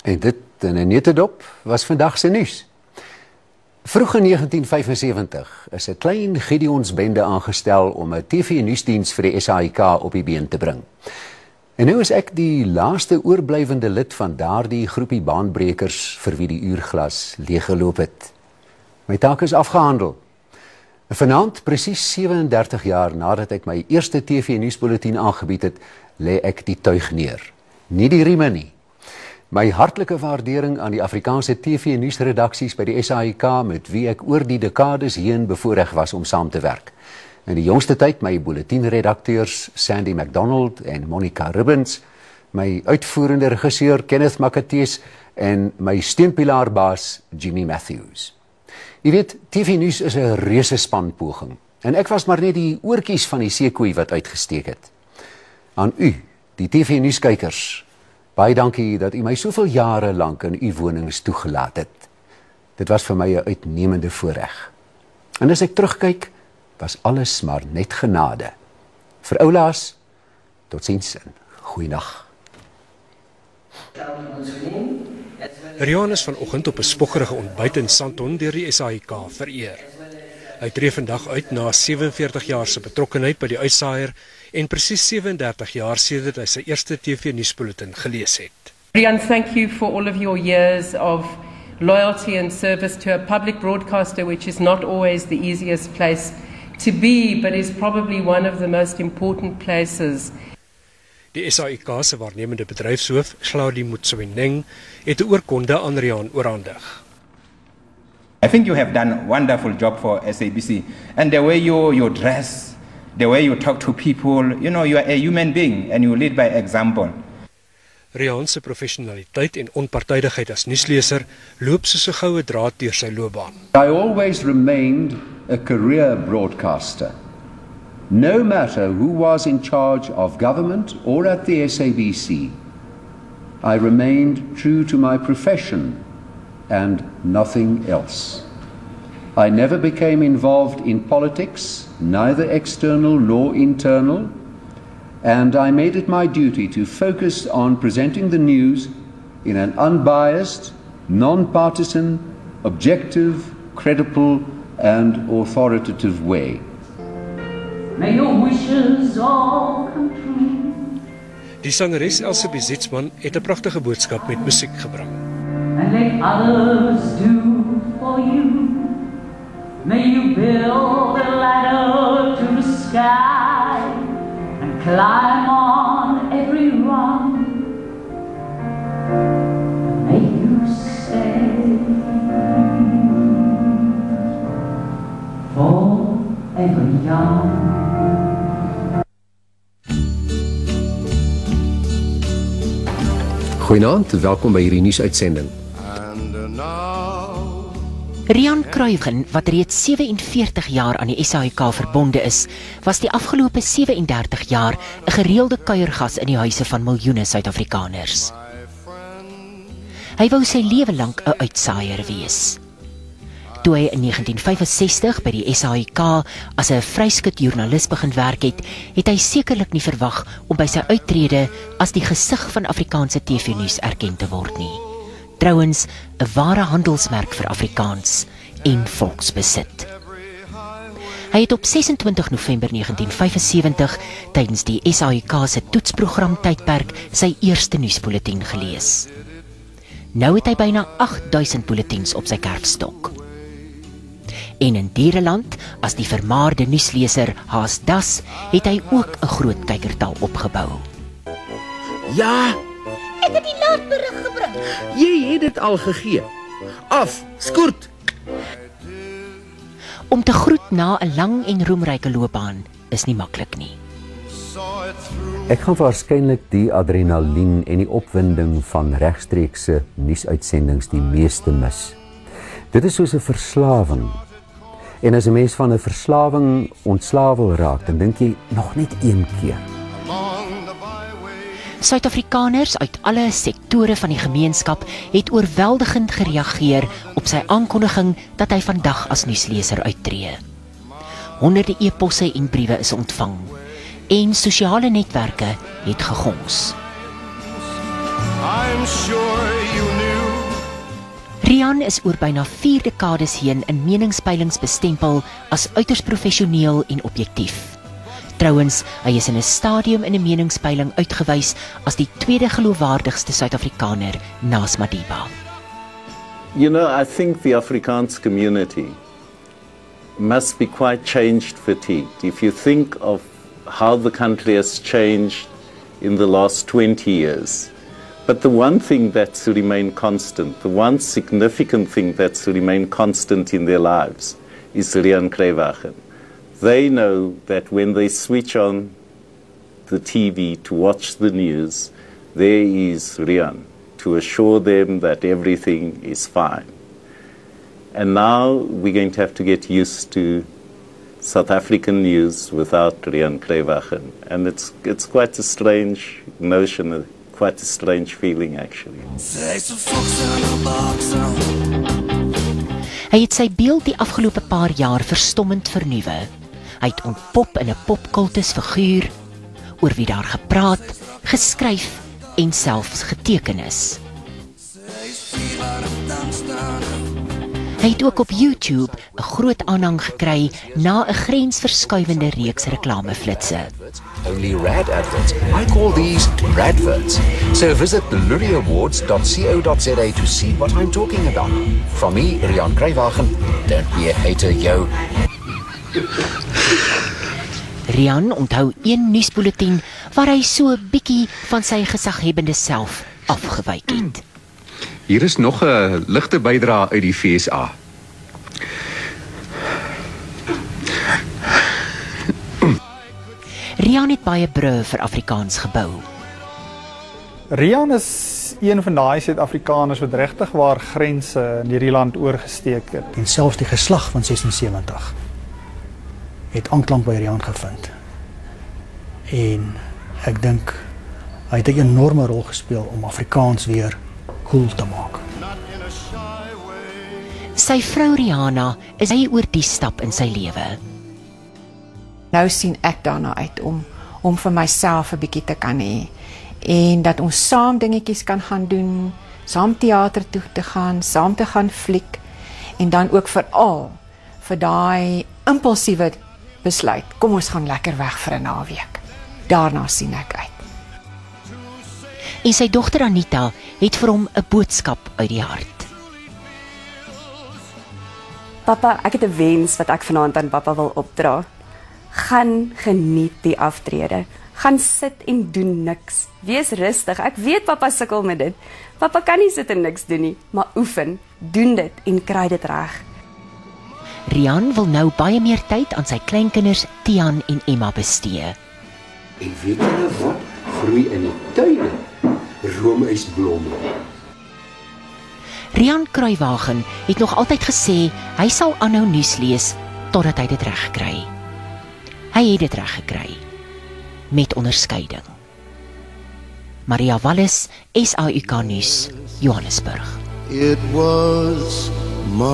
En dit in 'n netedop was vandag se nuus. Vroeg in 1975 is 'n klein Gideonsbende aangestel om 'n TV-nuusdiens vir die SAIK op die been te bring. En nou is ek die laaste oorblywende lid van daardie groepie baanbrekers vir wie die uurglas leeggeloop het. My taak is afgehandel. Vanaand, presies 37 jaar nadat ek my eerste TV-nuusbulletin aangebied het, lê ek die tuig neer. Nie die rieme nie. My hartlike waardering aan die Afrikaanse TV-nuusredaksies by die SAIK met wie ek oor die dekades heen bevoorreg was om saam te werk. In die jongste tyd my bulletinredakteurs Sandy MacDonald en Monica Ribbons, my uitvoerende regisseur Kenneth Makatees en my steunpilaarbaas Jimmy Matthews. Jy weet, TV-nuus is 'n reuse spanpoging en ek was maar net die oortjies van die seekoei wat uitgesteek het. Aan u, die TV-nuuskykers, baie dankie dat u my soveel jare lank in u wonings toegelaat het. Dit was vir my 'n uitnemende voorreg. En as ek terugkyk, was alles maar net genade. Vir oulaas, totsiens en goeienaand. Rian is vanoggend op 'n spoggerige ontbyt in Sandton deur die SAIK vereer. Hy tree vandag uit na 47 jaar se betrokkenheid by die uitsaaier en presies 37 jaar sedert hy sy eerste TV-nuusbulletin gelees het. Rian, thank you for all of your years of loyalty and service to a public broadcaster, which is not always the easiest place to be, but is probably one of the most important places. Die SAIK se waarnemende bedryfshoof, Claudie Motsoeneng, het 'n oorkonde aan Rian oorhandig. I think you have done a wonderful job for SABC, and the way you dress, the way you talk to people, you know, you are a human being and you lead by example. Rian se professionaliteit en onpartydigheid as nuusleser loop soos 'n goue draad deur sy loopbaan. I always remained a career broadcaster. No matter who was in charge of government or at the SABC, I remained true to my profession and nothing else. I never became involved in politics, neither external nor internal, and I made it my duty to focus on presenting the news in an unbiased, non-partisan, objective, credible and authoritative way. May your wishes all come true. Die sangeres Elsie Bezitsman het 'n pragtige boodskap met musiek gebring. And let others do for you. May you build a ladder to the sky and climb on every rung. May you stay forever young. Goeienaand, welkom by hierdie nuusuitsending. Rian Kruiven, wat reeds 47 jaar aan die SAIK verbonde is, was die afgelope 37 jaar 'n gereelde kuiergas in die huise van miljoene Suid-Afrikaners. Hy wou sy lewe lank 'n uitsaaier wees. Toe hy in 1965 by die SAIK as 'n vryskut joernalis begin werk het, het hy sekerlik nie verwag om by sy uittrede as die gesig van Afrikaanse TV-nuus erken te word nie. Trouwens, 'n ware handelsmerk vir Afrikaans en volksbesit. Hy het op 26 November 1975 tydens die SAIK se toetsprogram tydperk sy eerste nuusbulletin gelees. Nou het hy byna 8000 bulletins op sy kerfstok. En in Diereland, as die vermaarde nuusleser Haas Das, het hy ook 'n groot kykertal opgebou. Ja, ek het die laatberig gebring. Jy het dit al gegee. Af, skoort. Om te groet na 'n lang en roemryke loopbaan is nie maklik nie. Ek gaan waarskynlik die adrenalien en die opwinding van regstreekse nuusuitsendings die meeste mis. Dit is soos 'n verslawing. En as 'n mens van 'n verslawing ontslae wil raak, dan dink jy nog net een keer. Suid-Afrikaners uit alle sektore van die gemeenskap het oorweldigend gereageer op sy aankondiging dat hy vandag as nuusleser uittreë. Honderde e-posse en briewe is ontvang en sosiale netwerke het gegons. I'm sure you Rian is oor byna 4 dekades heen in meningspeilings bestempel as uiters professioneel en objektief. Trouwens, hy is in 'n stadium in 'n meningspeiling uitgewys as die tweede geloofwaardigste Suid-Afrikaner na Madiba. You know, I think the Afrikaans community must be quite changed fatigued. If you think of how the country has changed in the last 20 years, but the one thing that's remained constant, the one significant thing that's remained constant in their lives is Rian Kruiwagen. They know that when they switch on the TV to watch the news, there is Rian to assure them that everything is fine. And now we're going to have to get used to South African news without Rian Kruiwagen. And it's quite a strange notion, quite a strange feeling actually. Hy het sy beeld die afgelope paar jaar verstommend vernuwe. Hy het ontpop in 'n popkultus figuur, oor wie daar gepraat, geskryf en selfs geteken is. Hy het ook op YouTube 'n groot aanhang gekry na 'n grensverskuivende reeks reklameflitse. Only rad adverts. I call these radverts. So visit lurieawards.co.za to see what I'm talking about. From me, Rian Kruiwagen, don't be a hater, yo. Rian onthou een nuusbulletin waar hy so 'n bietjie van sy gesaghebende self afgewyk het. Hier is nog 'n ligte bydrae uit die FSA. Rian het baie brûe vir Afrikaans gebou. Rian is een van daai Suid-Afrikaners wat regtig waar grense in hierdie land oorgesteek het. En selfs die geslag van 76 het aanklank by Rian gevind. En ek dink hy het 'n enorme rol gespeel om Afrikaans weer cool te maak. Sy vrou Rihanna is hy oor die stap in sy lewe. Nou sien ek daarna uit om vir myself 'n bietjie te kan hê en dat ons saam dingetjies kan gaan doen, saam teater toe te gaan, saam te gaan fliek en dan ook veral vir daai impulsiewe besluit, kom ons gaan lekker weg vir 'n naweek. Daarna sien ek uit. En sy dogter Anita het vir hom 'n boodskap uit die hart. Papa, ek het 'n wens wat ek vanaand aan pappa wil opdra. Gaan geniet die aftrede. Gaan sit en doen niks. Wees rustig. Ek weet pappa sukkel met dit. Pappa kan nie sit en niks doen nie, maar oefen, doen dit en kry dit reg. Rian wil nou baie meer tyd aan sy kleinkinders Tian en Emma bestee. En weet julle wat groei in die tuine? Roomysblomme. Rian Kruiwagen het nog altyd gesê hy sal aanhou nuus lees totdat hy dit reg kry. Hy het dit reg gekry met onderskeiding. Maria Wallis, SAUK nuus, Johannesburg. It was my